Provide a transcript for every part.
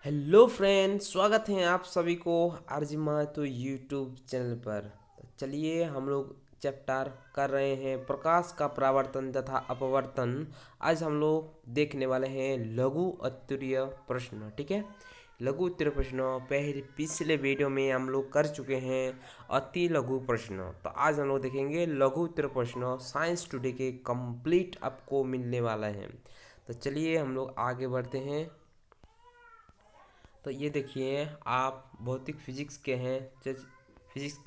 Hello friends, स्वागत है आप सभी को आरजिमा तो यूट्यूब चैनल पर। तो चलिए हम लोग चैप्टर कर रहे हैं प्रकाश का परावर्तन तथा अपवर्तन। आज हम लोग देखने वाले हैं लघु उत्तरीय प्रश्न। ठीक है, लघु उत्तरीय प्रश्न पहले पिछले वीडियो में हम लोग कर चुके हैं अति लघु प्रश्न। तो आज हम लोग देखेंगे लघु उत्तरीय प्रश्न। साइंस टुडे के कंप्लीट आपको मिलने वाला है। तो चलिए हम लोग आगे बढ़ते हैं। तो ये देखिए, आप भौतिक फिजिक्स के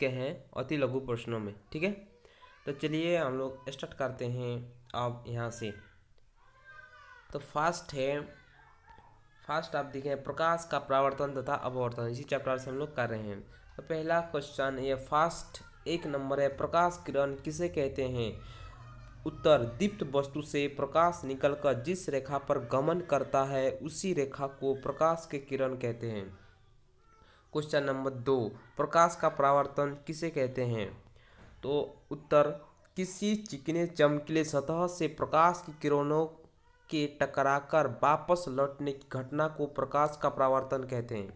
हैं अति लघु प्रश्नों में। ठीक है, तो चलिए हम लोग स्टार्ट करते हैं अब यहाँ से। तो फास्ट आप देखें प्रकाश का परावर्तन तथा अपवर्तन, इसी चैप्टर से हम लोग कर रहे हैं। तो पहला क्वेश्चन ये फास्ट एक नंबर है, प्रकाश किरण किसे कहते हैं? उत्तर, दीप्त वस्तु से प्रकाश निकलकर जिस रेखा पर गमन करता है उसी रेखा को प्रकाश के किरण कहते हैं। क्वेश्चन नंबर 2, प्रकाश का परावर्तन किसे कहते हैं? तो उत्तर, किसी चिकने चमकीले सतह से प्रकाश की किरणों के टकराकर वापस लौटने की घटना को प्रकाश का परावर्तन कहते हैं।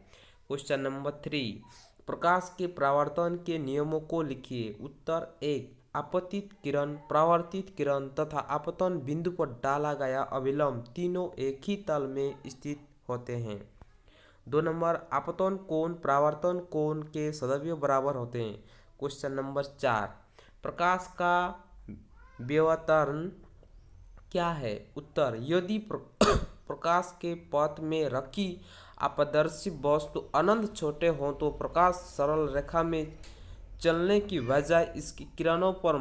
क्वेश्चन नंबर 3, प्रकाश के परावर्तन के नियमों को लिखिए। उत्तर 1, आपतित किरण, परावर्तित किरण तथा आपतन बिंदु पर डाला गया अभिलंब तीनों एक ही तल में स्थित होते हैं। 2 नंबर, आपतन कोण परावर्तन कोण के सदैव बराबर होते हैं। क्वेश्चन नंबर 4, प्रकाश का व्युत्तरण क्या है? उत्तर, यदि प्रकाश के पथ में रखी अपारदर्शी वस्तु अनंत छोटे हों तो प्रकाश सरल रेखा में चलने की बजाय इसकी किरणों पर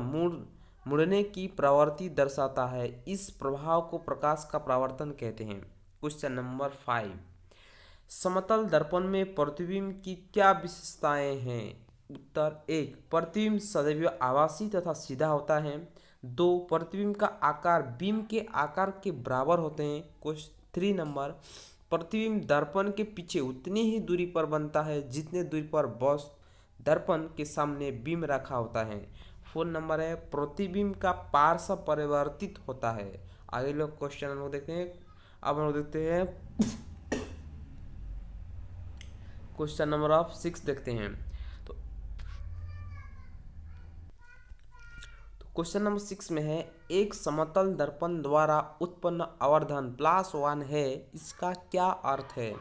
मुड़ने की प्रवृत्ति दर्शाता है। इस प्रभाव को प्रकाश का परावर्तन कहते हैं। क्वेश्चन नंबर 5, समतल दर्पण में प्रतिबिंब की क्या विशेषताएं हैं? उत्तर 1, प्रतिबिंब सदैव आभासी तथा सीधा होता है। 2, प्रतिबिंब का आकार बिंब के आकार के बराबर होते हैं। क्वेश्चन 3 नंबर, प्रतिबिंब दर्पण के पीछे उतनी ही दूरी पर बनता है जितने दूरी पर दर्पण के सामने बिंब रखा होता है। 4 नंबर है, प्रतिबिंब का पार्श्व परिवर्तित होता है। आगे लोग क्वेश्चन हम लोग देखते हैं। अब हम लोग देखते हैं क्वेश्चन नंबर ऑफ 6 देखते हैं। तो क्वेश्चन नंबर 6 में है, एक समतल दर्पण द्वारा उत्पन्न आवर्धन +1 है, इसका क्या अर्थ है?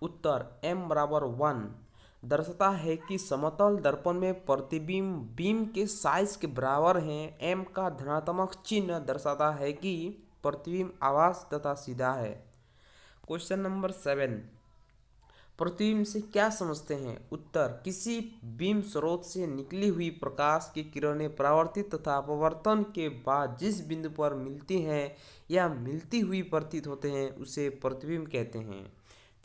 उत्तर, m बराबर 1 दर्शाता है कि समतल दर्पण में प्रतिबिंब बिंब के साइज के बराबर हैं। m का धनात्मक चिन्ह दर्शाता है कि प्रतिबिंब आभास तथा सीधा है। क्वेश्चन नंबर 7, प्रतिबिंब से क्या समझते हैं? उत्तर, किसी बिंब स्रोत से निकली हुई प्रकाश की किरणें परावर्तित तथा अपवर्तन के बाद जिस बिंदु पर मिलती हैं या मिलती हुई प्रतीत होते हैं उसे प्रतिबिंब कहते हैं।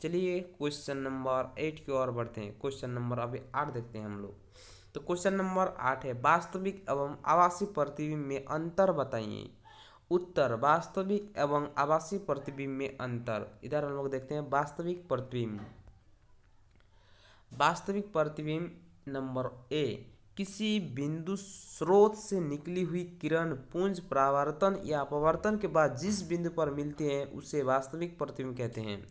चलिए क्वेश्चन नंबर 8 की ओर बढ़ते हैं। क्वेश्चन नंबर अभी 8 देखते हैं हम लोग। तो क्वेश्चन नंबर 8 है, वास्तविक एवं आभासी प्रतिबिंब में अंतर बताइए। उत्तर, वास्तविक एवं आभासी प्रतिबिंब में अंतर। इधर हम लोग देखते हैं वास्तविक प्रतिबिंब नंबर ए, किसी बिंदु स्रोत से निकली हुई किरण पुंज परावर्तन या अपवर्तन के बाद जिस बिंदु पर मिलती हैं उसे वास्तविक प्रतिबिंब कहते हैं।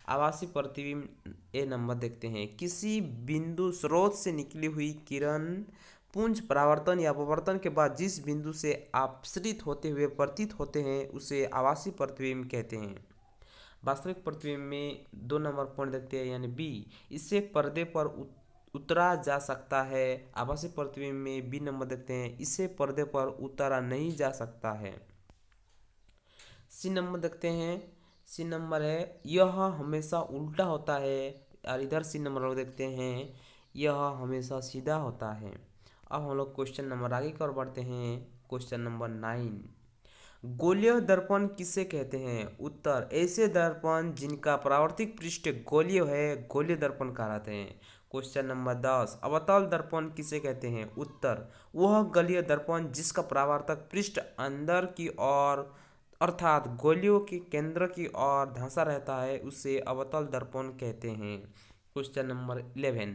आभासी प्रतिबिंब ए नंबर देखते हैं, किसी बिंदु स्रोत से निकली हुई किरण पुंज परावर्तन या अपवर्तन के बाद जिस बिंदु से अपसरित होते हुए प्रतीत होते हैं उसे आभासी प्रतिबिंब कहते हैं। वास्तविक प्रतिबिंब में 2 नंबर पॉइंट देखते हैं यानी बी, इससे पर्दे पर उतरा जा सकता है। आभासी प्रतिबिंब में बी नंबर देखते हैं, इससे पर्दे पर उतारा नहीं जा सकता है। सी नंबर देखते हैं। सी नंबर है, यह हमेशा उल्टा होता है। और इधर सी नंबर देखते हैं, यह हमेशा सीधा होता है। अब हम लोग क्वेश्चन नंबर आगे की ओर बढ़ते हैं। क्वेश्चन नंबर 9, गोलीय दर्पण किसे कहते हैं? उत्तर, ऐसे दर्पण जिनका परावर्तित पृष्ठ गोलीय है गोलीय दर्पण कहलाते हैं। क्वेश्चन नंबर 10, अवतल दर्पण किसे कहते हैं? उत्तर, वह गोलीय दर्पण जिसका परावर्तक पृष्ठ अंदर की ओर अर्थात गोलियों के केंद्र की ओर धंसा रहता है उसे अवतल दर्पण कहते हैं। क्वेश्चन नंबर 11,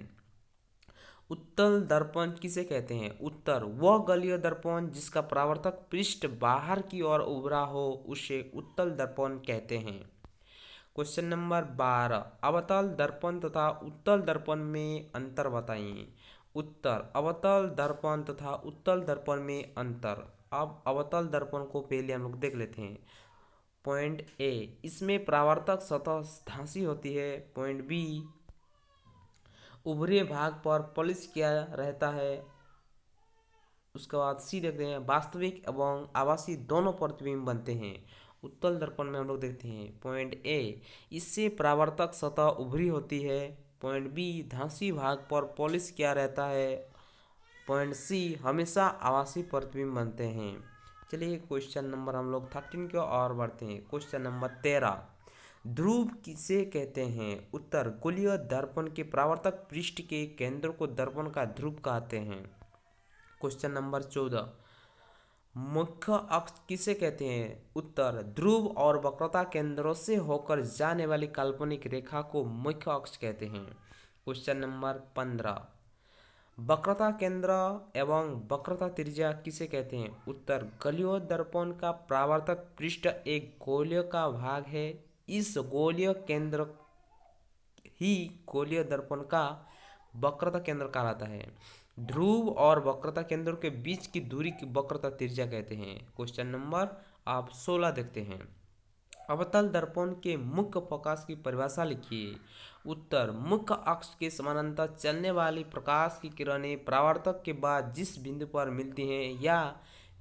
उत्तल दर्पण किसे कहते हैं? उत्तर, वह गोलीय दर्पण जिसका परावर्तक पृष्ठ बाहर की ओर उभरा हो उसे उत्तल दर्पण कहते हैं। क्वेश्चन नंबर 12, अवतल दर्पण तथा उत्तल दर्पण में अंतर बताइए। उत्तर, अवतल दर्पण तथा उत्तल दर्पण में अंतर। अब अवतल दर्पण को पहले हम लोग देख लेते हैं। पॉइंट ए, इसमें परावर्तक सतह धांसी होती है। पॉइंट बी, ऊपरी भाग पर पॉलिश किया रहता है। उसके बाद सी देखते हैं, वास्तविक एवं आभासी दोनों प्रतिबिंब बनते हैं। उत्तल दर्पण में हम लोग देखते हैं। पॉइंट ए, इससे परावर्तक सतह उभरी होती है। पॉइंट बी, धांसी भाग पर पॉलिश किया रहता है। पॉइंट सी, हमेशा आभासी प्रतिबिंब बनते हैं। चलिए क्वेश्चन नंबर हम लोग 13 की ओर बढ़ते हैं। क्वेश्चन नंबर 13, ध्रुव किसे कहते हैं। उत्तर, गोलीय दर्पण के परावर्तक पृष्ठ के केंद्र को दर्पण का ध्रुव कहते हैं। क्वेश्चन नंबर 14, मुख्य अक्ष किसे कहते हैं। उत्तर, ध्रुव और वक्रता केंद्रों से होकर जाने वाली काल्पनिक रेखा को मुख्य अक्ष कहते हैं। क्वेश्चन नंबर 15, वक्रता केंद्र एवं वक्रता त्रिज्या किसे कहते हैं। उत्तर, गोलीय दर्पण का परावर्तक पृष्ठ एक गोलीय का भाग है। इस गोलीय केंद्र ही गोलीय दर्पण का वक्रता केंद्र कहलाता है। ध्रुव और वक्रता केंद्र के बीच की दूरी की वक्रता त्रिज्या कहते हैं। क्वेश्चन नंबर आप 16 देखते हैं, अवतल दर्पण के मुख्य प्रकाश की परिभाषा लिखिए। उत्तर, मुख्य अक्ष के समानांतर चलने वाली प्रकाश की किरणें परावर्तक के बाद जिस बिंदु पर मिलती हैं या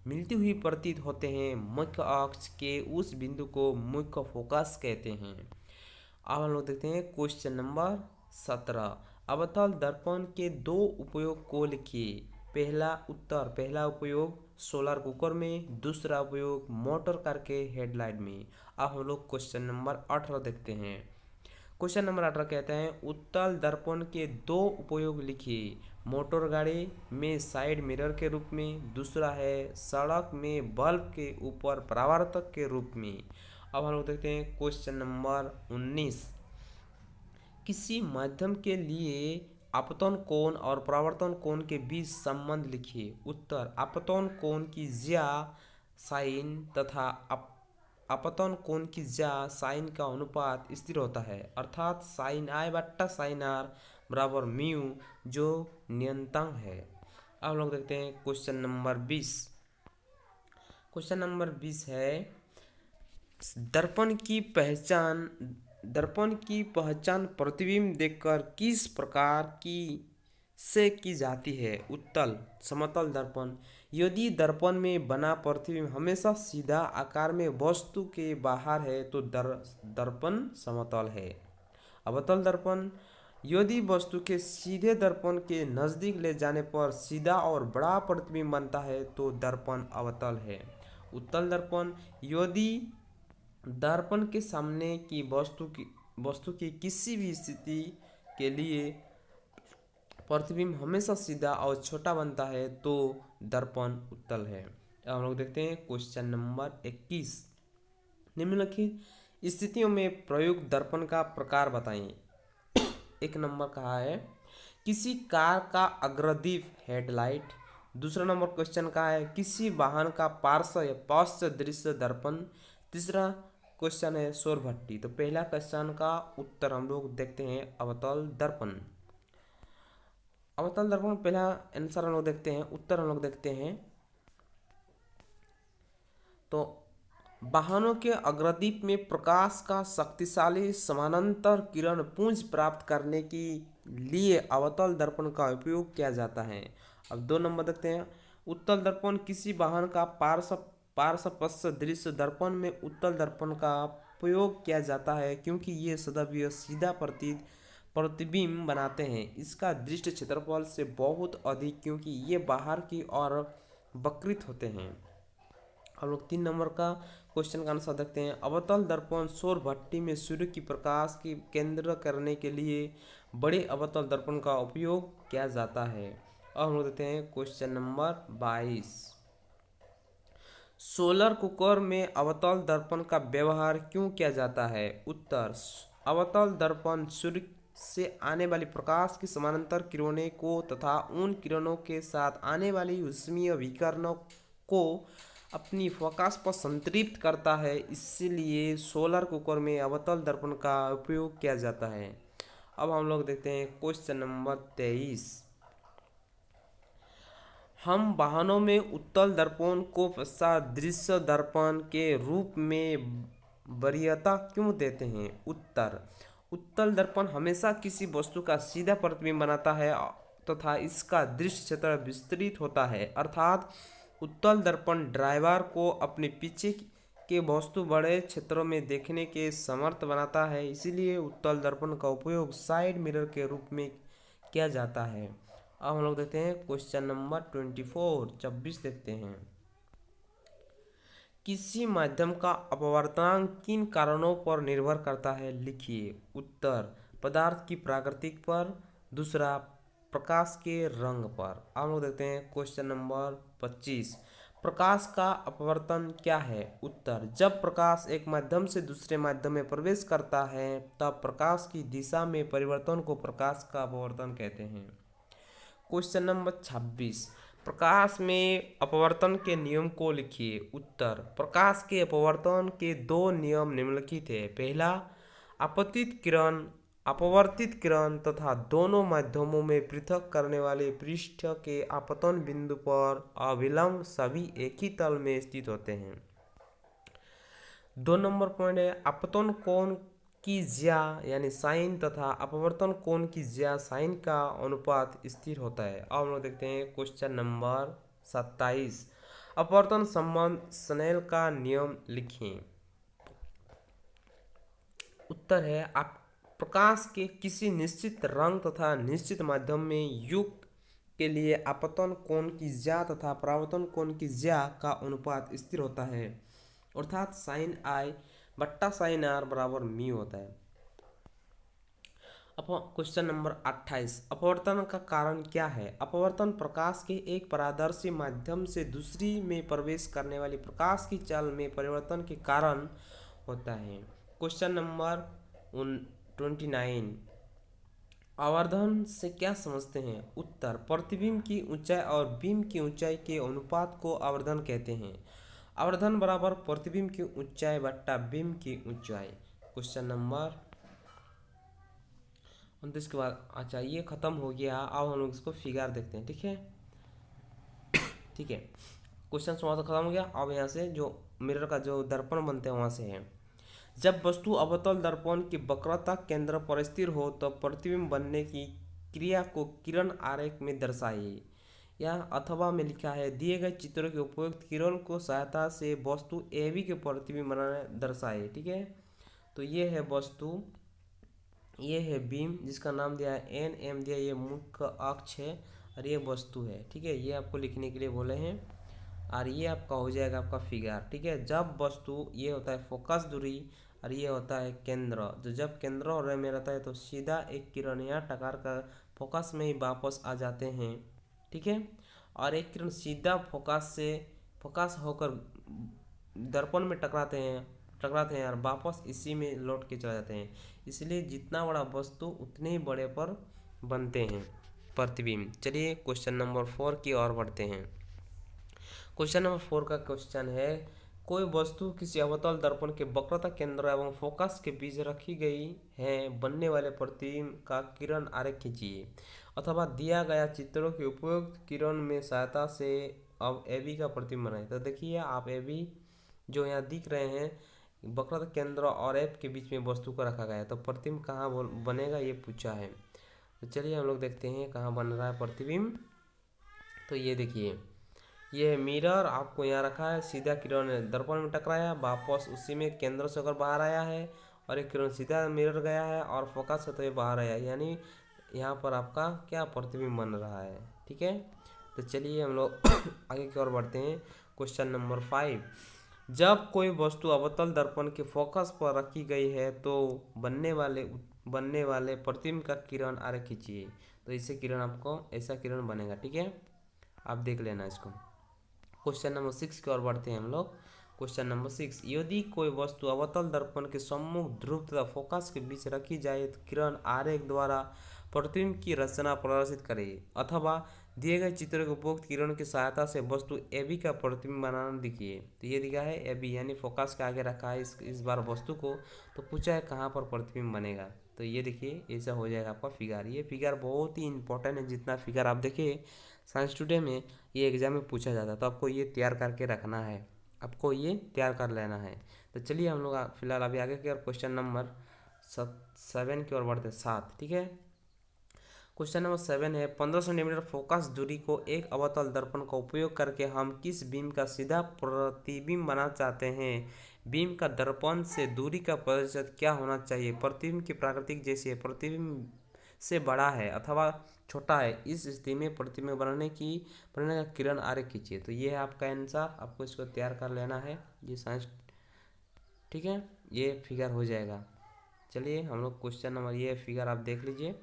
मिलती हुई प्रतीत होते हैं, मुख्य अक्ष के उस बिंदु को मुख्य फोकस कहते हैं। अब हम लोग देखते हैं क्वेश्चन नंबर 17, अवतल दर्पण के दो उपयोग को लिखिए। पहला उपयोग सोलर कुकर में, दूसरा उपयोग मोटर कार के हेडलाइट में। अब हम लोग क्वेश्चन नंबर 18 देखते हैं। क्वेश्चन नंबर 18 कहते हैं, उत्तल दर्पण के दो उपयोग लिखिए। मोटर गाड़ी में साइड मिरर के रूप में, दूसरा है सड़क में बल्ब के ऊपर परावर्तक के रूप में। अब हम लोग देखते हैं क्वेश्चन नंबर 19, किसी माध्यम के लिए आपतन कोण और परावर्तन कोण के बीच संबंध लिखिए। उत्तर, आपतन कोण की ज्या साइन तथा आपतन कोण की ज्या साइन का अनुपात स्थिर होता है, अर्थात साइन आई बट्टा साइन आर बराबर म्यू, जो नियतांक है। अब हम लोग देखते हैं क्वेश्चन नंबर 20। क्वेश्चन नंबर 20 है, दर्पण की पहचान प्रतिबिंब देखकर किस प्रकार से की जाती है। उत्तर, समतल दर्पण। यदि दर्पण में बना प्रतिबिंब हमेशा सीधा आकार में वस्तु के बाहर है तो दर्पण समतल है। अवतल दर्पण, यदि वस्तु के सीधे दर्पण के नजदीक ले जाने पर सीधा और बड़ा प्रतिबिंब बनता है तो दर्पण अवतल है। उत्तल दर्पण, यदि दर्पण के सामने की वस्तु की किसी भी स्थिति के लिए प्रतिबिंब हमेशा सीधा और छोटा बनता है तो दर्पण उत्तल है। अब हम लोग देखते हैं क्वेश्चन नंबर 21, निम्नलिखित स्थितियों में प्रयुक्त दर्पण का प्रकार बताइए। एक नंबर कहा है, किसी कार का अग्रदीप हेडलाइट। दूसरा नंबर क्वेश्चन का है, किसी वाहन का पार्श्व या पश्च दृश्य दर्पण। तीसरा क्वेश्चन है सौर भट्टी। तो पहला क्वेश्चन का उत्तर हम लोग देखते हैं अवतल दर्पण। अवतल दर्पण पहला आंसर हम लोग देखते हैं, उत्तर हम लोग देखते हैं। तो वाहनों के अग्रदीप में प्रकाश का शक्तिशाली समानांतर किरण पुंज प्राप्त करने के लिए अवतल दर्पण का उपयोग किया जाता है। अब 2 नंबर देखते हैं, उत्तल दर्पण, किसी वाहन का पार्श्व पश्च दृश्य दर्पण में उत्तल दर्पण का प्रयोग किया जाता है क्योंकि ये सदैव सीधा प्रतिबिंब बनाते हैं। इसका दृष्टि क्षेत्रफल से बहुत अधिक क्योंकि ये बाहर की ओर वक्रित होते हैं। हम लोग 3 नंबर का क्वेश्चन का आंसर देखते हैं, अवतल दर्पण सौर भट्टी में सूर्य की प्रकाश की केंद्र करने के लिए बड़े अवतल दर्पण का उपयोग किया जाता है। अब हम लोग देखते हैं क्वेश्चन नंबर 22, सोलर कुकर में अवतल दर्पण का व्यवहार क्यों किया जाता है। उत्तर, अवतल दर्पण सूर्य से आने वाली प्रकाश की समानांतर किरणों को तथा उन किरणों के साथ आने वाली ऊष्मीय विकिरणों को अपनी फोकस पर संतृप्त करता है, इसलिए सोलर कुकर में अवतल दर्पण का उपयोग किया जाता है। अब हम लोग देखते हैं क्वेश्चन नंबर 23। हम वाहनों में उत्तल दर्पण को पश्चात दृश्य दर्पण के रूप में वरीयता क्यों देते हैं? उत्तर, उत्तल दर्पण हमेशा किसी वस्तु का सीधा प्रतिबिंब बनाता है तथा इसका दृश्य क्षेत्र विस्तृत होता है, अर्थात उत्तल दर्पण ड्राइवर को अपने पीछे के वस्तु बड़े क्षेत्रों में देखने के समर्थ बनाता है, इसीलिए उत्तल दर्पण का उपयोग साइड मिरर के रूप में किया जाता है। अब हम लोग देखते हैं क्वेश्चन नंबर 24 देखते हैं। किसी माध्यम का अपवर्तनांक किन कारणों पर निर्भर करता है? लिखिए। उत्तर, पदार्थ की प्राकृतिक पर, दूसरा प्रकाश के रंग पर। अब हम लोग देखते हैं क्वेश्चन नंबर 25। प्रकाश का अपवर्तन क्या है? उत्तर, जब प्रकाश एक माध्यम से दूसरे माध्यम में प्रवेश करता है तब प्रकाश की दिशा में परिवर्तन को प्रकाश का अपवर्तन कहते हैं। Question number 26। प्रकाश में अपवर्तन के नियम को लिखिए। उत्तर, प्रकाश के अपवर्तन के दो नियम निम्नलिखित है। पहला, आपतित किरण, अपवर्तित किरण तथा दोनों माध्यमों में पृथक करने वाले पृष्ठ के आपतन बिंदु पर अविलंब सभी एक ही तल में स्थित होते हैं। 2 नंबर पॉइंट है, आपतन कोण की ज्या यानी साइन तथा अपवर्तन कोण की ज्या साइन का अनुपात स्थिर होता है। अब हम लोग देखते हैं क्वेश्चन नंबर 27। अपवर्तन संबंध स्नेल का नियम लिखें। उत्तर है, आप प्रकाश के किसी निश्चित रंग तथा निश्चित माध्यम में युग के लिए आपतन कोण की ज्या तथा परावर्तन कोण की ज्या का अनुपात स्थिर होता है, अर्थात साइन आई बट्टा साइन आर बराबर म्यू होता है। अब क्वेश्चन नंबर 28। अपवर्तन का कारण क्या है? अपवर्तन प्रकाश के एक पारदर्शी माध्यम से दूसरी में प्रवेश करने वाली प्रकाश की चाल में परिवर्तन के कारण होता है। Question number 29। आवर्धन से क्या समझते हैं? उत्तर, प्रतिबिंब की ऊंचाई और बीम की ऊंचाई के अनुपात को आवर्धन कहते हैं। आवर्धन बराबर प्रतिबिंब की ऊंचाई बट्टा बीम की ऊंचाई। क्वेश्चन नंबर 29 के बाद, अच्छा ये खत्म हो गया। अब हम लोग इसको फिगर देखते हैं। ठीक है, ठीक है, क्वेश्चन समाप्त खत्म हो गया। अब यहाँ से जो मिरर का जो दर्पण बनते हैं वहाँ से है। जब वस्तु अवतल दर्पण की वक्रता केंद्र पर स्थिर हो तो प्रतिबिंब बनने की क्रिया को किरण आरेख में दर्शाइए। या अथवा में लिखा है, दिए गए चित्रों के उपयुक्त किरण को सहायता से वस्तु ए बी के प्रतिबिंब बनाने दर्शाए। ठीक है, तो ये है वस्तु, ये है बीम जिसका नाम दिया है एन एम दिया, ये मुख्य अक्ष है और ये वस्तु है। ठीक है, ये आपको लिखने के लिए बोले हैं और ये आपका हो जाएगा आपका फिगर। ठीक है, जब वस्तु, ये होता है फोकस दूरी और ये होता है केंद्र, तो जब केंद्र और में रहता है तो सीधा एक किरण यहाँ टकार कर फोकस में ही वापस आ जाते हैं। ठीक है, और एक किरण सीधा फोकस होकर दर्पण में टकराते हैं और वापस इसी में लौट के चले जाते हैं। इसलिए जितना बड़ा वस्तु उतने ही बड़े पर बनते हैं प्रतिबिंब। चलिए क्वेश्चन नंबर 4 की ओर बढ़ते हैं। क्वेश्चन नंबर 4 का क्वेश्चन है, कोई वस्तु किसी अवतल दर्पण के वक्रता केंद्र एवं फोकस के बीच रखी गई है, बनने वाले प्रतिबिंब का किरण आरेख खींचिए। अथवा दिया गया चित्रों के उपयुक्त किरण में सहायता से अब ए बी का प्रतिबिंब बनाए। तो देखिए आप ए बी जो यहाँ दिख रहे हैं, वक्रता केंद्र और एफ के बीच में वस्तु को रखा गया है, तो प्रतिबिंब कहाँ बनेगा ये पूछा है। तो चलिए हम लोग देखते हैं कहाँ बन रहा है प्रतिबिंब। तो ये देखिए, ये है मिरर, आपको यहाँ रखा है, सीधा किरण दर्पण में टकराया, वापस उसी में केंद्र से होकर बाहर आया है और एक किरण सीधा मिरर गया है और फोकस से तो ये बाहर आया, यानी यहाँ पर आपका क्या प्रतिबिंब बन रहा है। ठीक है, तो चलिए हम लोग आगे की ओर बढ़ते हैं। Question number 5। जब कोई वस्तु अवतल दर्पण के फोकस पर रखी गई है तो बनने वाले प्रतिबिंब का किरण आरेख खींचिए। तो इससे किरण आपको ऐसा किरण बनेगा। ठीक है, आप देख लेना इसको। क्वेश्चन नंबर 6 की ओर बढ़ते हैं हम लोग। क्वेश्चन नंबर 6, यदि कोई वस्तु अवतल दर्पण के सम्मुख ध्रुव तथा फोकस के बीच रखी जाए तो किरण आरेख द्वारा प्रतिबिंब की रचना प्रदर्शित करे, अथवा दिए गए चित्र के उपयुक्त किरण की सहायता से वस्तु ए बी का प्रतिबिंब बनाना दिखिए। तो ये दिखा है ए बी, यानी फोकस के आगे रखा है इस बार वस्तु को, तो पूछा है कहाँ पर प्रतिबिंब बनेगा। तो ये देखिए ऐसा हो जाएगा आपका फिगर। ये फिगर बहुत ही इंपॉर्टेंट है, जितना फिगर आप देखिए साइंस टुडे में ये एग्जाम में पूछा जाता है, तो आपको ये तैयार करके रखना है, आपको ये तैयार कर लेना है। तो चलिए हम लोग फिलहाल अभी आगे की और क्वेश्चन नंबर 7 की ओर बढ़ते हैं, 7, ठीक है। क्वेश्चन नंबर 7 है, 15 सेंटीमीटर फोकस दूरी को एक अवतल दर्पण का उपयोग करके हम किस बीम का सीधा प्रतिबिंब बनाना चाहते हैं। बीम का दर्पण से दूरी का प्रतिशत क्या होना चाहिए। प्रतिबिंब की प्राकृतिक जैसी है, प्रतिबिंब से बड़ा है अथवा छोटा है, इस स्थिति में प्रतिबिंब बनाने का किरण आरेख खींचिए। तो ये है आपका आंसर, आपको इसको तैयार कर लेना है, ये साइंस, ठीक है, ये फिगर हो जाएगा। चलिए हम लोग क्वेश्चन नंबर, ये फिगर आप देख लीजिए,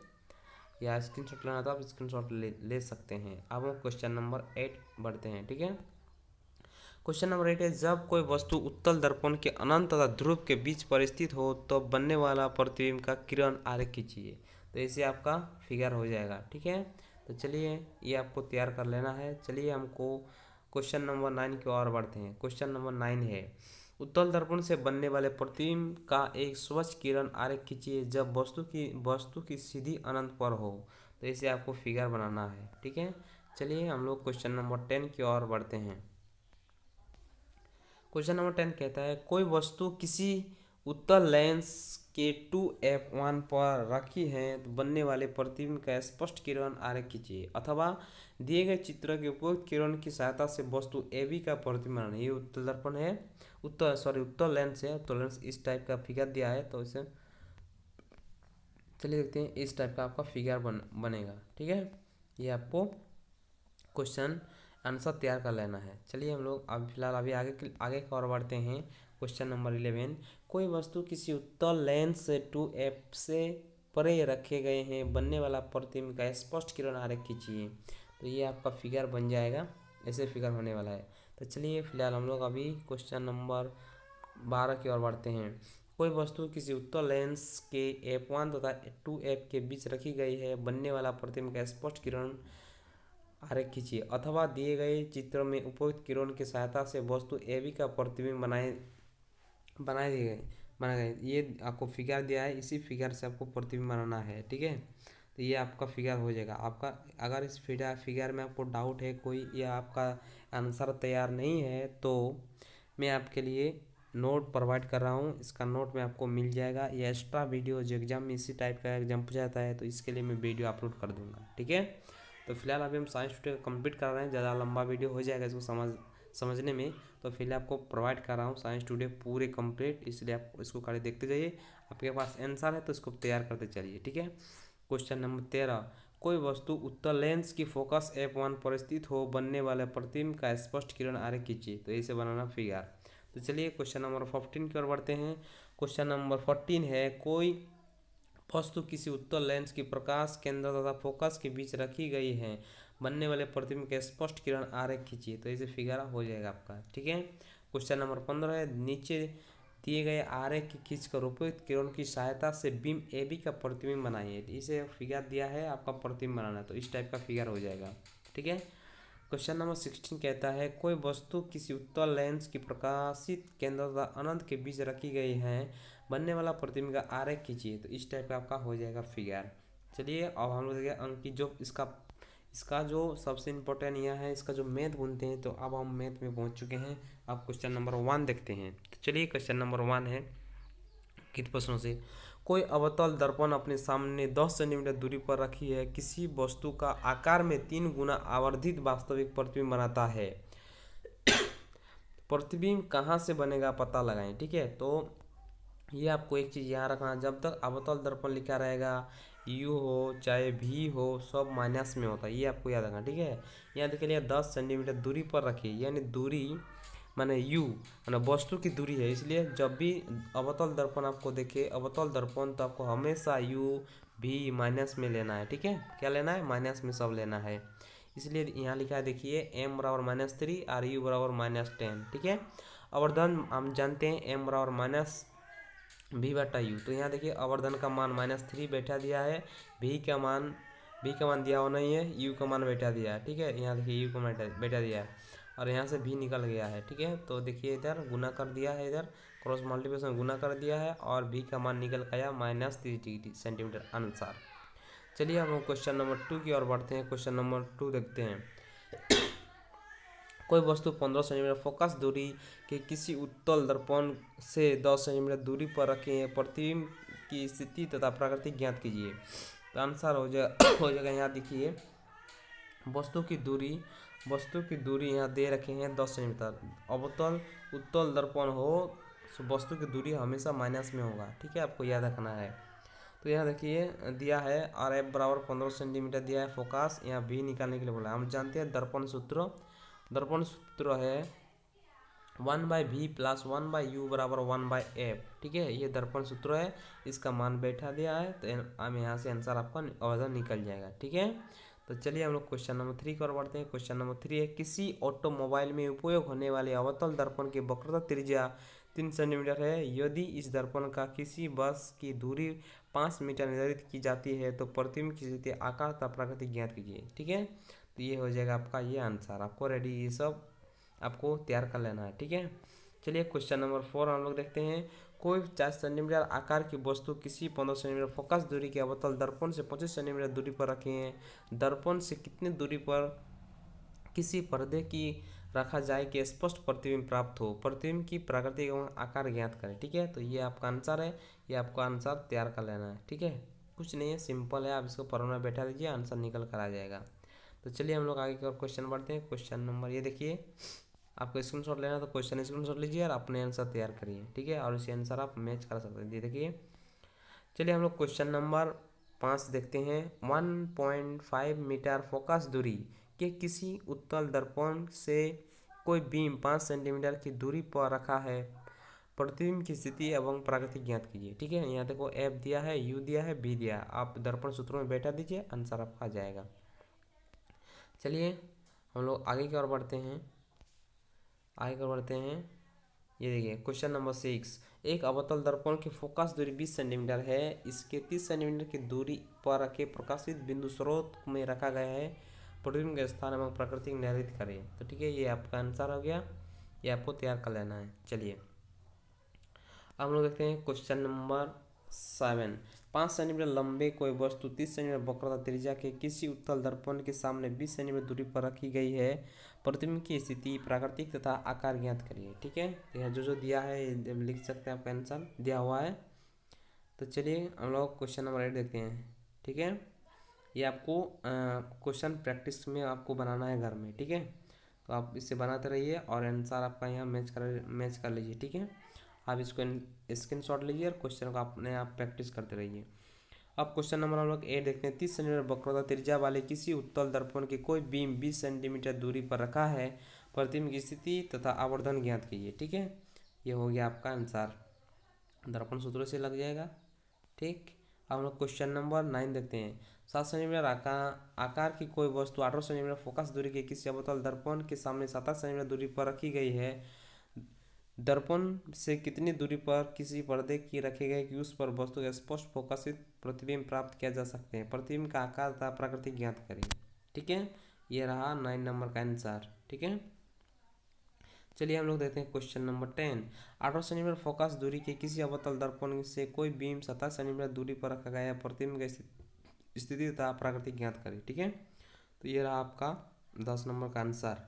या स्क्रीनशॉट लेना तो आप स्क्रीनशॉट ले सकते हैं। अब हम क्वेश्चन नंबर 8 बढ़ते हैं, ठीक है। क्वेश्चन नंबर 8 है, जब कोई वस्तु उत्तल दर्पण के अनंत तथा ध्रुव के बीच पर स्थित हो तो बनने वाला प्रतिबिंब का किरण आरेख खींचिए। तो ऐसे आपका फिगर हो जाएगा, ठीक है। तो चलिए ये आपको तैयार कर लेना है। चलिए हमको क्वेश्चन नंबर 9 की ओर बढ़ते हैं। क्वेश्चन नंबर 9 है, उत्तल दर्पण से बनने वाले प्रतिबिंब का एक स्वच्छ किरण आरेख खींचिए जब वस्तु की सीधी अनंत पर हो। तो इसे आपको फिगर बनाना है, ठीक है। चलिए हम लोग क्वेश्चन नंबर 10 की ओर बढ़ते हैं। क्वेश्चन नंबर 10 कहता है, कोई वस्तु किसी उत्तल लेंस के 2f1 पर रखी है तो बनने वाले प्रतिबिंब का स्पष्ट किरण आरेख खींचिए, अथवा दिए गए चित्र के उपयुक्त किरण की सहायता से वस्तु ए बी का प्रतिबिंब बनाना। ये उत्तल दर्पण है, उत्तल लेंस है, तो लेंस इस टाइप का फिगर दिया है, तो इसे चलिए देखते हैं, इस टाइप का आपका फिगर बनेगा, ठीक है। ये आपको क्वेश्चन आंसर तैयार कर लेना है। चलिए हम लोग अब फिलहाल अभी आगे की ओर बढ़ते हैं। क्वेश्चन नंबर 11, कोई वस्तु किसी उत्तल लेंस से 2f से परे रखे गए हैं, बनने वाला प्रतिबिंब का स्पष्ट किरण आरेख खींचिए। तो ये आपका फिगर बन जाएगा, ऐसे फिगर होने वाला है। तो चलिए फिलहाल हम लोग अभी क्वेश्चन नंबर 12 की ओर बढ़ते हैं। कोई वस्तु किसी उत्तल लेंस के f1 तथा 2f के बीच रखी गई है, बनने वाला प्रतिबिंब का स्पष्ट किरण आरेख खींचिए, अथवा दिए गए चित्र में उपयुक्त किरण की सहायता से वस्तु ए बी का प्रतिबिंब बनाए गए। ये आपको फिगर दिया है, इसी फिगर से आपको प्रतिबिंब बनाना है, ठीक है। तो ये आपका फिगर हो जाएगा आपका। अगर इस फिगर में आपको डाउट है कोई, या आपका आंसर तैयार नहीं है, तो मैं आपके लिए नोट प्रोवाइड कर रहा हूँ। इसका नोट में आपको मिल जाएगा। ये एक्स्ट्रा वीडियो जो एग्जाम में इसी टाइप का एग्जाम पूछा जाता है, तो इसके लिए मैं वीडियो अपलोड कर दूँगा, ठीक है। तो फिलहाल अभी हम साइंस टुडे कंप्लीट कर रहे हैं, ज़्यादा लंबा वीडियो हो जाएगा इसको समझने में, तो फिलहाल आपको प्रोवाइड कर रहा हूँ साइंस टुडे पूरे कंप्लीट, इसलिए आप इसको खाली देखते जाइए। आपके पास आंसर है तो इसको तैयार करते चलिए, ठीक है। क्वेश्चन नंबर 13, कोई वस्तु उत्तल लेंस की फोकस f1 पर स्थित हो, बनने वाले प्रतिबिंब का स्पष्ट किरण आरेख खींचिए। तो ऐसे बनाना फिगर। तो चलिए क्वेश्चन नंबर 14 की ओर बढ़ते हैं। क्वेश्चन नंबर 14 है, कोई वस्तु किसी उत्तल लेंस की प्रकाश केंद्र तथा फोकस के बीच रखी गई है, बनने वाले प्रतिबिंब के स्पष्ट किरण आरेख खींचिए। तो ऐसे फिगर हो जाएगा आपका, ठीक है। क्वेश्चन नंबर 15 है, नीचे दिए गए आरेख की खींचकर उपयुक्त किरण की सहायता से बीम ए बी का प्रतिबिंब बनाइए। इसे फिगर दिया है, आपका प्रतिबिंब बनाना है, तो इस टाइप का फिगर हो जाएगा, ठीक है। क्वेश्चन नंबर 16 कहता है, कोई वस्तु किसी उत्तल लेंस की प्रकाशित केंद्र तथा अनंत के बीच रखी गई है, बनने वाला प्रतिबिंब का आरेख खींचिए। तो इस टाइप का आपका हो जाएगा फिगर। चलिए अब हम लोग देखिए अंक की जो इसका जो सबसे इम्पोर्टेंट यह है, इसका जो मैथ बोलते हैं। तो अब हम मैथ में पहुंच चुके हैं। अब क्वेश्चन नंबर 1 देखते हैं। तो चलिए क्वेश्चन नंबर 1 है कित प्रश्नों से, कोई अवतल दर्पण अपने सामने 10 सेंटीमीटर दूरी पर रखी है, किसी वस्तु का आकार में 3 गुना आवर्धित वास्तविक प्रतिबिंब बनाता है। प्रतिबिंब कहाँ से बनेगा पता लगाएं, ठीक है। तो ये आपको एक चीज़ यहाँ रखना, जब तक अवतल दर्पण लिखा रहेगा, यू हो चाहे भी हो, सब माइनस में होता है, ये आपको याद रखना, ठीक है। यहाँ देखिए 10 सेंटीमीटर दूरी पर रखिए, यानी दूरी माने यू माने वस्तु की दूरी है, इसलिए जब भी अवतल दर्पण आपको देखे, अवतल दर्पण, तो आपको हमेशा यू भी माइनस में लेना है, ठीक है। क्या लेना है, माइनस में सब लेना है। इसलिए यहाँ लिखा है देखिए m बराबर -3 और u बराबर -10, ठीक है। आवर्धन हम जानते हैं m बराबर माइनस v बटा u। तो यहाँ देखिए आवर्धन का मान -3 बैठा दिया है, v का मान दिया हुआ नहीं है, u का मान बैठा दिया है। ठीक है, यहाँ देखिए u का मान बैठा दिया है और यहाँ से v निकल गया है। ठीक है, तो देखिए इधर गुना कर दिया है, इधर क्रॉस मल्टीप्लिकेशन गुना कर दिया है और v का मान निकल गया -3 सेंटीमीटर अनुसार। चलिए हम लोग क्वेश्चन नंबर 2 की ओर बढ़ते हैं। क्वेश्चन नंबर 2 देखते हैं। कोई वस्तु 15 सेंटीमीटर फोकस दूरी के किसी उत्तल दर्पण से 10 सेंटीमीटर दूरी पर रखे हैं। प्रतिबिंब की स्थिति तथा प्रकृति ज्ञात कीजिए। तो आंसर हो जाएगा यहाँ देखिए वस्तु की दूरी यहाँ दे रखे हैं 10 सेंटीमीटर। अवतल उत्तल दर्पण हो तो वस्तु की दूरी हमेशा माइनस में होगा। ठीक है, आपको याद रखना है। तो यहाँ देखिए दिया है आर एफ बराबर 15 सेंटीमीटर दिया है फोकस। यहाँ भी निकालने के लिए बोला। हम जानते हैं दर्पण सूत्र है 1/v + 1/u बराबर 1/f। ठीक है, ये दर्पण सूत्र है, इसका मान बैठा दिया है। तो हम यहाँ से आंसर आपका आवर्धन निकल जाएगा। ठीक है, तो चलिए हम लोग क्वेश्चन नंबर 3 की ओर बढ़ते हैं। क्वेश्चन नंबर 3 है किसी ऑटोमोबाइल में उपयोग होने वाले अवतल दर्पण की वक्रता त्रिज्या 3 सेंटीमीटर है। यदि इस दर्पण का किसी बस की दूरी 5 मीटर निर्धारित की जाती है तो प्रतिबिंब की स्थिति आकार तथा प्रकृति ज्ञात कीजिए। ठीक है, तो ये हो जाएगा आपका ये आंसर। आपको रेडी ये सब आपको तैयार कर लेना है। ठीक है, चलिए क्वेश्चन नंबर 4 हम लोग देखते हैं। कोई 4 सेंटीमीटर आकार की वस्तु किसी 15 सेंटीमीटर फोकस दूरी के अवतल दर्पण से 25 सेंटीमीटर दूरी पर रखे हैं। दर्पण से कितनी दूरी पर किसी पर्दे की रखा जाए कि स्पष्ट प्रतिबिंब प्राप्त हो। प्रतिबिंब की प्रकृति एवं आकार ज्ञात करें। ठीक है, तो ये आपका आंसर है, ये आपका आंसर तैयार कर लेना है। ठीक है, कुछ नहीं है, सिंपल है, आप इसको पढ़ने में बैठा दीजिए, आंसर निकल कर आ जाएगा। तो चलिए हम लोग आगे की ओर क्वेश्चन बढ़ते हैं। क्वेश्चन नंबर ये देखिए, आपको स्क्रीनशॉट लेना तो क्वेश्चन स्क्रीनशॉट लीजिए और अपने आंसर तैयार करिए। ठीक है, और इसी आंसर आप मैच कर सकते हैं। देखिए चलिए हम लोग क्वेश्चन नंबर 5 देखते हैं। 1.5 मीटर फोकस दूरी के किसी उत्तल दर्पण से कोई बीम 5 सेंटीमीटर की दूरी पर रखा है। प्रतिबिंब की स्थिति एवं प्रकृति ज्ञात कीजिए। ठीक है, यहाँ देखो एफ दिया है, यू दिया है, बी दिया है। आप दर्पण सूत्रों में बैठा दीजिए, आंसर आपका आ जाएगा। चलिए हम लोग आगे की ओर बढ़ते हैं। ये देखिए क्वेश्चन नंबर 6। एक अवतल दर्पण की फोकस दूरी 20 सेंटीमीटर है। इसके 30 सेंटीमीटर की दूरी पर रखे प्रकाशित बिंदु स्रोत में रखा गया है। प्रतिबिंब के स्थान एवं प्रकृति निर्धारित करें। तो ठीक है, ये आपका आंसर हो गया, ये आपको तैयार कर लेना है। चलिए हम लोग देखते हैं क्वेश्चन नंबर 7। 5 सेंटीमीटर लंबे कोई वस्तु 30 सेंटीमीटर वक्रता त्रिज्या के किसी उत्तल दर्पण के सामने 20 सेंटीमीटर दूरी पर रखी गई है। प्रतिबिंब की स्थिति प्राकृतिक तथा आकार ज्ञात करिए। ठीक है, यह जो दिया है लिख सकते हैं, आपका आंसर दिया हुआ है। तो चलिए हम लोग क्वेश्चन नंबर 8 देखते हैं। ठीक है, ये आपको क्वेश्चन प्रैक्टिस में आपको बनाना है घर में। ठीक है, तो आप इससे बनाते रहिए और आंसर आपका यहाँ मैच कर लीजिए। ठीक है, आप इसको स्क्रीनशॉट लीजिए और क्वेश्चन को अपने आप प्रैक्टिस करते रहिए। अब क्वेश्चन नंबर हम लोग 8 देखते हैं। 30 सेंटीमीटर वक्रता त्रिज्या वाले किसी उत्तल दर्पण के कोई बीम 20 सेंटीमीटर दूरी पर रखा है। प्रतिबिंब की स्थिति तथा आवर्धन ज्ञात कीजिए। ठीक है, ये हो गया आपका आंसर, दर्पण सूत्रों से लग जाएगा। ठीक, अब हम लोग क्वेश्चन नंबर 9 देखते हैं। 7 सेंटीमीटर आकार की कोई वस्तु 18 सेंटीमीटर फोकस दूरी के किसी अवतल दर्पण के सामने 27 सेंटीमीटर दूरी पर रखी गई है। दर्पण से कितनी दूरी पर किसी पर्दे की रखे गए कि उस पर वस्तु का स्पष्ट फोकसित प्रतिबिंब प्राप्त किया जा सकते हैं। प्रतिबिंब का आकार तथा प्रकृति ज्ञात करें। ठीक है, ये रहा 9 नंबर का आंसर। ठीक है, चलिए हम लोग देखते हैं क्वेश्चन नंबर 10। 18 सेंटीमीटर फोकस दूरी के किसी अवतल दर्पण से कोई बीम 27 सेंटीमीटर दूरी पर रखा गया है। प्रतिबिंब की स्थिति तथा प्रकृति ज्ञात करें। ठीक है, तो ये रहा आपका 10 नंबर का आंसर।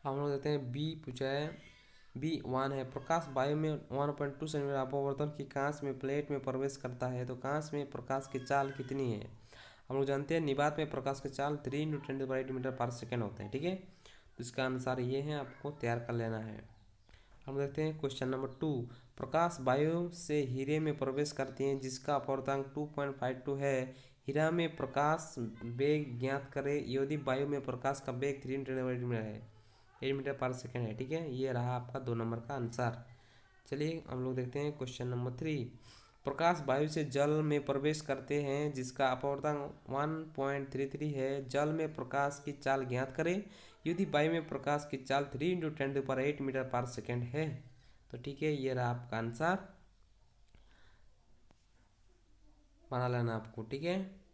हम लोग देखते हैं बी पूछा है, B1 है। प्रकाश वायु में 1.2 सेंटीमीटर अपवर्तन की कांच में प्लेट में प्रवेश करता है तो कांच में प्रकाश की चाल कितनी है। हम लोग जानते हैं निवात में प्रकाश की चाल 3 × 10⁸ मीटर पर सेकेंड होते हैं। ठीक है, तो इसका आंसर ये है, आपको तैयार कर लेना है। हम देखते हैं क्वेश्चन नंबर 2। प्रकाश वायु से हीरे में प्रवेश करती है जिसका अपवर्तनांक 2.52 है। हीरा में प्रकाश वेग ज्ञात करें। यदि वायु में प्रकाश का वेग 3 × 10⁻⁸ है, 8 मीटर पर सेकेंड है। ठीक है, ये रहा आपका 2 नंबर का आंसर। चलिए हम लोग देखते हैं क्वेश्चन नंबर 3। प्रकाश वायु से जल में प्रवेश करते हैं जिसका अपवर्तनांक 1.33 है। जल में प्रकाश की चाल ज्ञात करें। यदि वायु में प्रकाश की चाल 3 × 10⁸ मीटर पर सेकेंड है। तो ठीक है, ये रहा आपका आंसर, बना लेना आपको। ठीक है,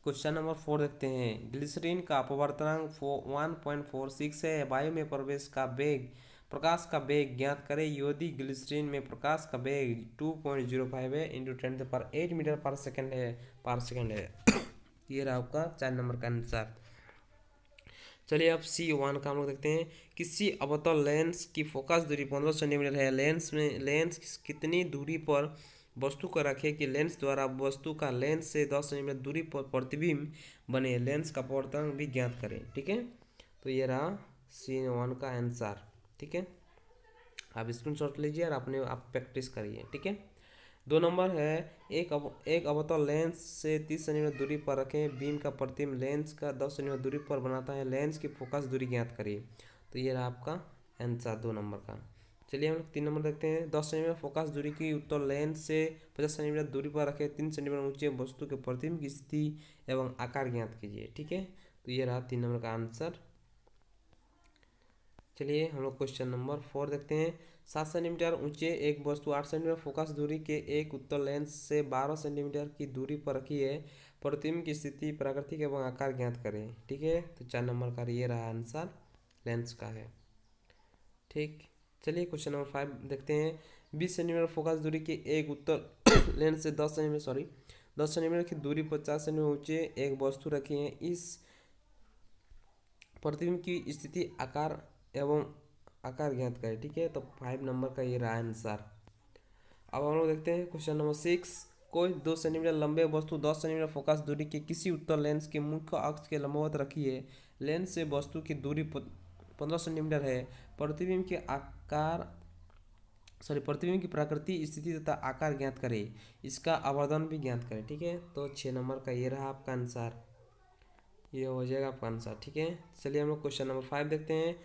क्वेश्चन नंबर 4 देखते हैं। ग्लिसरीन का अपवर्तनांक 1.46 है। वायु में प्रकाश का वेग ज्ञात करें। यदि ग्लिसरीन में प्रकाश का वेग 2.05 है × 10⁸ मीटर पर सेकेंड है। ये रहा आपका 4 नंबर का आंसर। चलिए अब C1 का हम लोग देखते हैं। किसी अवतल लेंस की फोकस दूरी 15 सेंटीमीटर है। लेंस कितनी दूरी पर वस्तु को रखे कि लेंस द्वारा वस्तु का लेंस से 10 सेंटीमीटर दूरी पर प्रतिबिंब बने। लेंस का अपवर्तनांक भी ज्ञात करें। ठीक है, तो ये रहा C1 का आंसर। ठीक है, आप स्क्रीनशॉट लीजिए और आप प्रैक्टिस करिए। ठीक है, 2 नंबर है। एक अवतल लेंस से 30 सेंटीमीटर दूरी पर रखें। बीम का प्रतिबिंब लेंस का 10 सेंटीमीटर दूरी पर बनाता है। लेंस की फोकस दूरी ज्ञात करिए। तो ये रहा आपका आंसर 2 नंबर का। चलिए हम लोग 3 नंबर देखते हैं। 10 सेंटीमीटर फोकस दूरी की उत्तल लेंस से 50 सेंटीमीटर दूरी पर रखें। 3 सेंटीमीटर ऊंचे वस्तु के प्रतिबिंब की स्थिति एवं आकार ज्ञात कीजिए। ठीक है, तो ये रहा 3 नंबर का आंसर। चलिए हम लोग क्वेश्चन नंबर 4 देखते हैं। 7 सेंटीमीटर ऊंचे एक वस्तु 8 सेंटीमीटर फोकस दूरी के एक उत्तल लेंस से 12 सेंटीमीटर की दूरी पर रखी है। प्रतिबिंब की स्थिति, प्राकृतिक एवं आकार ज्ञात करें। ठीक है, तो 4 नंबर का ये रहा आंसर, लेंस का है। ठीक, चलिए क्वेश्चन नंबर 5 देखते हैं। 20 सेंटीमीटर फोकस दूरी के एक उत्तल लेंस से 10 सेंटीमीटर की दूरी पर 4 सेंटीमीटर ऊंचे एक वस्तु रखी है। इस प्रतिबिंब की स्थिति, आकार एवं आकार ज्ञात करें। ठीक है, तो 5 नंबर का ये रहा आंसर। अब हम लोग देखते हैं क्वेश्चन नंबर 6। कोई 2 सेंटीमीटर लंबे वस्तु 10 सेंटीमीटर फोकस दूरी के किसी उत्तल लेंस के मुख्य अक्ष के लंबवत रखी है। लेंस से वस्तु की दूरी 15 सेंटीमीटर है। प्रतिबिंब की प्राकृतिक स्थिति तथा आकार ज्ञात करें। इसका आवर्धन भी ज्ञात करें। ठीक है, तो 6 नंबर का ये रहा आपका आंसर, ये हो जाएगा आपका आंसर। ठीक है, चलिए हम लोग क्वेश्चन नंबर 5 देखते हैं।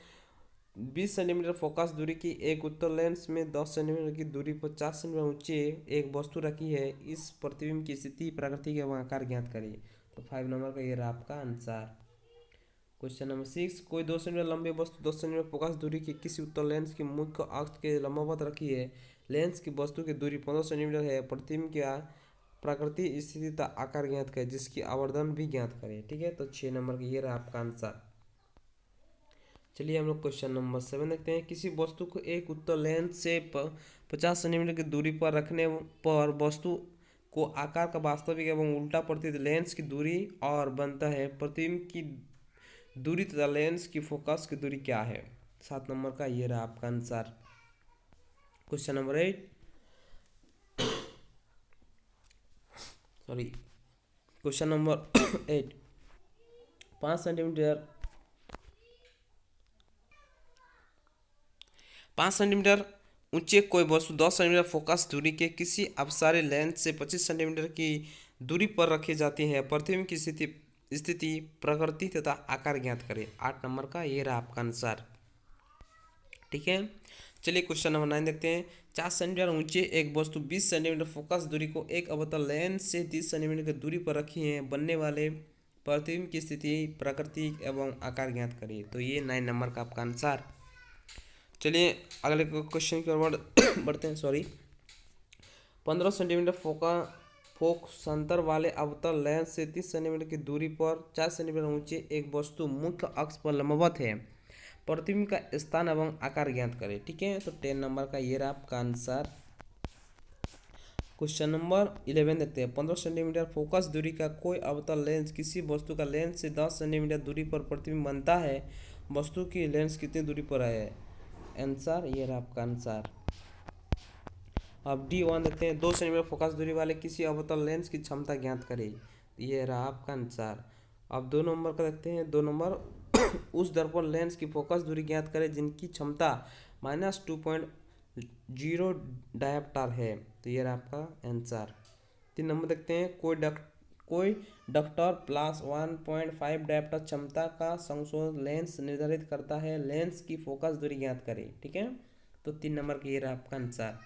20 सेंटीमीटर फोकस दूरी की एक उत्तल लेंस में 10 सेंटीमीटर की दूरी पर 4 सेंटीमीटर ऊंचे एक वस्तु रखी है। इस प्रतिबिंब की स्थिति, प्राकृतिक एवं आकार ज्ञात करिए। तो 5 नंबर का ये रहा आपका आंसर। Question number 6। कोई 2 सेंटीमीटर लंबे वस्तु 10 सेंटीमीटर फोकस दूरी की किसी उत्तल लेंस की मुख्य अक्ष के लंबवत रखी है। लेंस की वस्तु की दूरी 15 सेंटीमीटर है। प्रतिबिंब का प्राकृतिक स्थिति तथा आकार ज्ञात करें, जिसकी आवर्धन भी ज्ञात करें। ठीक है, तो 6 नंबर का ये रहा आपका आंसर। चलिए हम लोग क्वेश्चन नंबर 7 देखते हैं। किसी वस्तु को एक उत्तल लेंस से 50 सेंटीमीटर की दूरी पर रखने पर वस्तु को आकार का वास्तविक एवं उल्टा प्रतीत लेंस की दूरी और बनता है। प्रतिबिंब की दूरी तथा लेंस की फोकस की दूरी क्या है? 7 नंबर का ये रहा आपका answer. Question number 8 question number 8। 5 centimetre ऊंचे कोई वस्तु 10 सेंटीमीटर फोकस दूरी के किसी अपसारी लेंस से 25 सेंटीमीटर की दूरी पर रखी जाती है। प्रतिबिंब की स्थिति, प्रकृति तथा आकार ज्ञात करें। 8 नंबर का ये रहा आपका आंसर। ठीक है, चलिए क्वेश्चन नंबर 9 देखते हैं। 4 सेंटीमीटर ऊंचे एक वस्तु 20 सेंटीमीटर फोकस दूरी को एक अवतल लेंस से 30 सेंटीमीटर की दूरी पर रखी है। बनने वाले प्रतिबिंब की स्थिति, प्रकृति एवं आकार ज्ञात करिए। तो ये 9 नंबर का आपका आंसर। चलिए अगले क्वेश्चन की ओर बढ़ते हैं। 15 सेंटीमीटर फोकसंतर वाले अवतल लेंस से 30 सेंटीमीटर की दूरी पर 4 सेंटीमीटर ऊंचे एक वस्तु मुख्य अक्ष पर लंबवत है। प्रतिबिंब का स्थान एवं आकार ज्ञात करें। ठीक है, तो 10 नंबर का ये रहा आपका आंसर। क्वेश्चन नंबर 11 देखते हैं। 15 सेंटीमीटर फोकस दूरी का कोई अवतल लेंस किसी वस्तु का लेंस से 10 सेंटीमीटर दूरी पर प्रतिबिंब बनता है। वस्तु की लेंस कितनी दूरी पर है? आंसर ये रहा आपका आंसर। अब D1 देखते हैं। 2 सेंटीमीटर फोकस दूरी वाले किसी अवतल लेंस की क्षमता ज्ञात करें। ये रहा आपका आंसर। अब 2 नंबर का देखते हैं। 2 नंबर उस दर्पण लेंस की फोकस दूरी ज्ञात करें जिनकी क्षमता -2.0 डायोप्टर है। तो ये रहा आपका आंसर। 3 नंबर देखते हैं। कोई डायोप्टर प्लस 1.5 डायोप्टर क्षमता का संशोधन लेंस निर्धारित करता है। लेंस की फोकस दूरी ज्ञात करें। ठीक है, तो 3 नंबर का ये रहा आपका आंसर।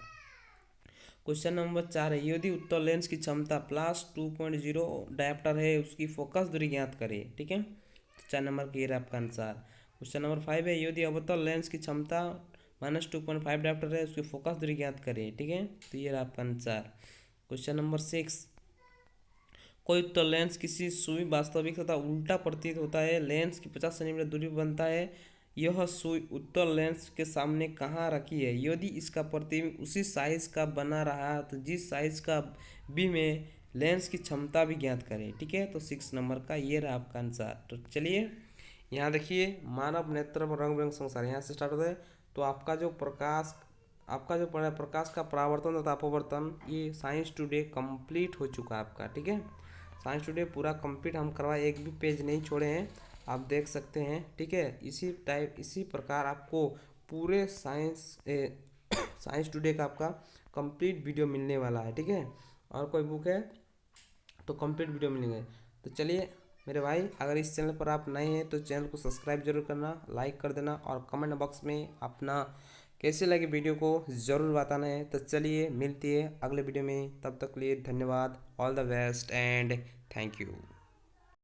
क्वेश्चन नंबर 4 है। यदि उत्तल लेंस की क्षमता +2.0 डायोप्टर है, उसकी फोकस दूरी ज्ञात करें। ठीक है, 4 नंबर का ये रहा आपका आंसर। क्वेश्चन नंबर 5 है, यदि अवतल लेंस की क्षमता -2.5 डायोप्टर है, उसकी फोकस दूरी ज्ञात करें। ठीक है, तो ये रहा आपका आंसर। क्वेश्चन नंबर 6, कोई उत्तल लेंस किसी सुई वास्तविक तथा उल्टा प्रतीत होता है, लेंस की 50 सेंटीमीटर दूरी पर बनता है, यह सुई उत्तल लेंस के सामने कहाँ रखी है? यदि इसका प्रतिबिंब उसी साइज का बना रहा तो जिस साइज का बीम है, लेंस की क्षमता भी ज्ञात करें। ठीक है, तो 6 नंबर का ये रहा आपका आंसर। तो चलिए यहाँ देखिए, मानव नेत्र में रंग बिरंग संसार, यहाँ से स्टार्ट होता है। तो आपका जो प्रकाश का परावर्तन तथा अपवर्तन, ये साइंस टुडे कंप्लीट हो चुका है आपका। ठीक है, साइंस टुडे पूरा कंप्लीट हम करवाए, एक भी पेज नहीं छोड़े हैं, आप देख सकते हैं। ठीक है, इसी प्रकार आपको पूरे साइंस टुडे का आपका कंप्लीट वीडियो मिलने वाला है। ठीक है, और कोई बुक है तो कंप्लीट वीडियो मिलेंगे। तो चलिए मेरे भाई, अगर इस चैनल पर आप नए हैं तो चैनल को सब्सक्राइब जरूर करना, लाइक कर देना, और कमेंट बॉक्स में अपना कैसे लगे वीडियो को ज़रूर बताना है। तो चलिए मिलती है अगले वीडियो में, तब तक के लिए धन्यवाद, all the best and thank you.